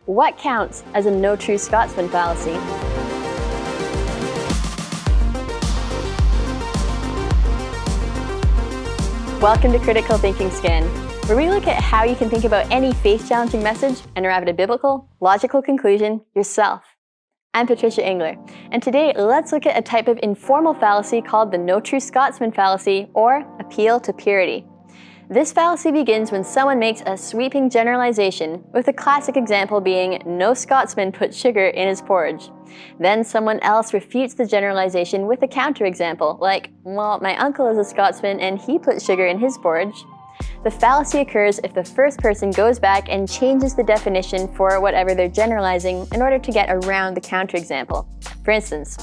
what counts as a no true Scotsman fallacy? Welcome to Critical Thinking Scan, where we look at how you can think about any faith-challenging message and arrive at a biblical, logical conclusion yourself. I'm Patricia Engler, and today let's look at a type of informal fallacy called the no true Scotsman fallacy, or appeal to purity. This fallacy begins when someone makes a sweeping generalization, with a classic example being, no Scotsman puts sugar in his porridge. Then someone else refutes the generalization with a counterexample, like, well, my uncle is a Scotsman and he puts sugar in his porridge. The fallacy occurs if the first person goes back and changes the definition for whatever they're generalizing in order to get around the counterexample. For instance,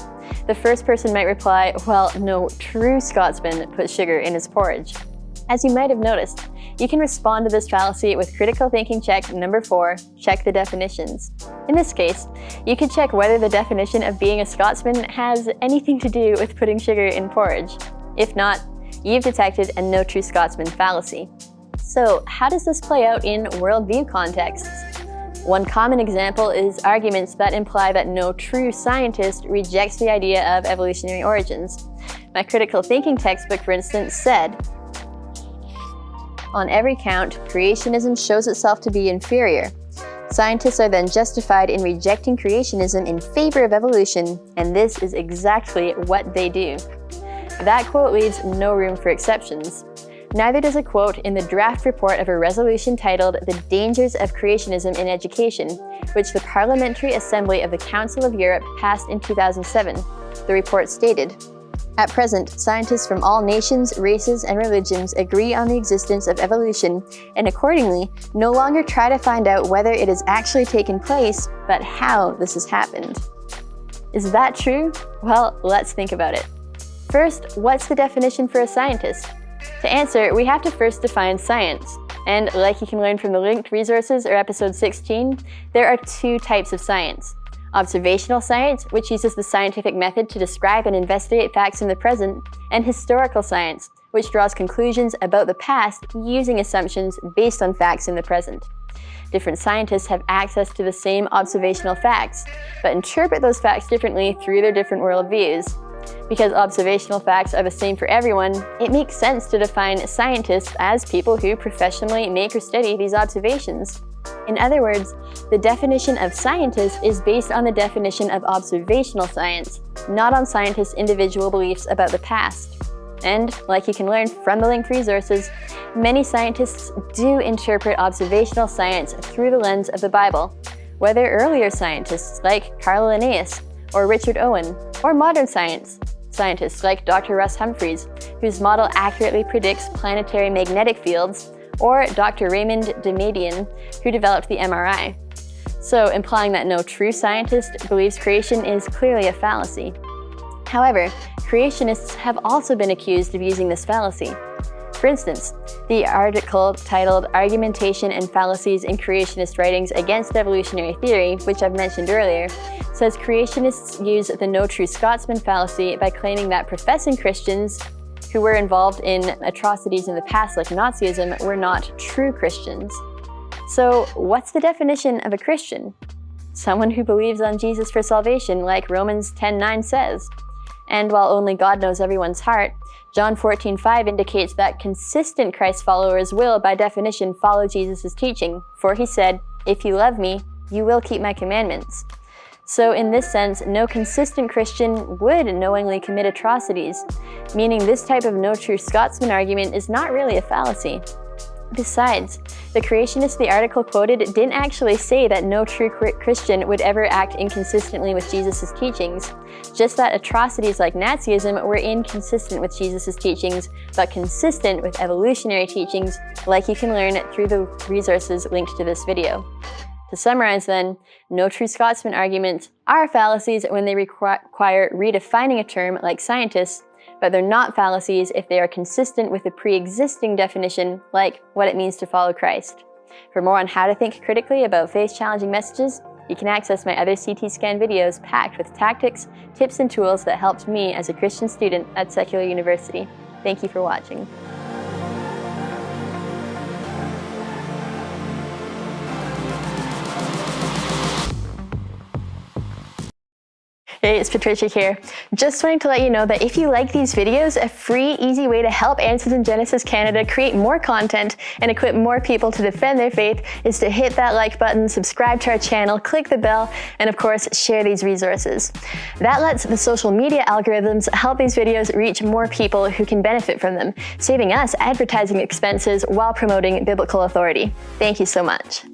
the first person might reply, well, no true Scotsman puts sugar in his porridge. As you might have noticed, you can respond to this fallacy with critical thinking check number 4, check the definitions. In this case, you could check whether the definition of being a Scotsman has anything to do with putting sugar in porridge. If not, you've detected a no true Scotsman fallacy. So, how does this play out in worldview contexts? One common example is arguments that imply that no true scientist rejects the idea of evolutionary origins. My critical thinking textbook, for instance, said, on every count, creationism shows itself to be inferior. Scientists are then justified in rejecting creationism in favor of evolution, and this is exactly what they do. That quote leaves no room for exceptions. Neither does a quote in the draft report of a resolution titled The Dangers of Creationism in Education, which the Parliamentary Assembly of the Council of Europe passed in 2007. The report stated, at present, scientists from all nations, races, and religions agree on the existence of evolution, and accordingly, no longer try to find out whether it has actually taken place, but how this has happened. Is that true? Well, let's think about it. First, what's the definition for a scientist? To answer, we have to first define science. And like you can learn from the linked resources or episode 16, there are 2 types of science. Observational science, which uses the scientific method to describe and investigate facts in the present, and historical science, which draws conclusions about the past using assumptions based on facts in the present. Different scientists have access to the same observational facts, but interpret those facts differently through their different worldviews. Because observational facts are the same for everyone, it makes sense to define scientists as people who professionally make or study these observations. In other words, the definition of scientist is based on the definition of observational science, not on scientists' individual beliefs about the past. And, like you can learn from the linked resources, many scientists do interpret observational science through the lens of the Bible, whether earlier scientists like Carl Linnaeus or Richard Owen, or modern scientists like Dr. Russ Humphreys, whose model accurately predicts planetary magnetic fields, or Dr. Raymond Nieminen, who developed the MRI. So, implying that no true scientist believes creation is clearly a fallacy. However, creationists have also been accused of using this fallacy. For instance, the article titled Argumentation and Fallacies in Creationist Writings Against Evolutionary Theory, which I've mentioned earlier, says creationists use the no true Scotsman fallacy by claiming that professing Christians who were involved in atrocities in the past like Nazism were not true Christians. So, what's the definition of a Christian? Someone who believes on Jesus for salvation, like Romans 10:9 says. And while only God knows everyone's heart, John 14:5 indicates that consistent Christ followers will, by definition, follow Jesus' teaching. For he said, if you love me, you will keep my commandments. So in this sense, no consistent Christian would knowingly commit atrocities, meaning this type of no true Scotsman argument is not really a fallacy. Besides, the creationist the article quoted didn't actually say that no true Christian would ever act inconsistently with Jesus' teachings, just that atrocities like Nazism were inconsistent with Jesus' teachings, but consistent with evolutionary teachings, like you can learn through the resources linked to this video. To summarize then, no true Scotsman arguments are fallacies when they require redefining a term like scientists, but they're not fallacies if they are consistent with a pre-existing definition, like what it means to follow Christ. For more on how to think critically about faith-challenging messages, you can access my other CT Scan videos packed with tactics, tips, and tools that helped me as a Christian student at secular university. Thank you for watching. Hey, it's Patricia here. Just wanting to let you know that if you like these videos, a free, easy way to help Answers in Genesis Canada create more content and equip more people to defend their faith is to hit that like button, subscribe to our channel, click the bell, and of course, share these resources. That lets the social media algorithms help these videos reach more people who can benefit from them, saving us advertising expenses while promoting biblical authority. Thank you so much.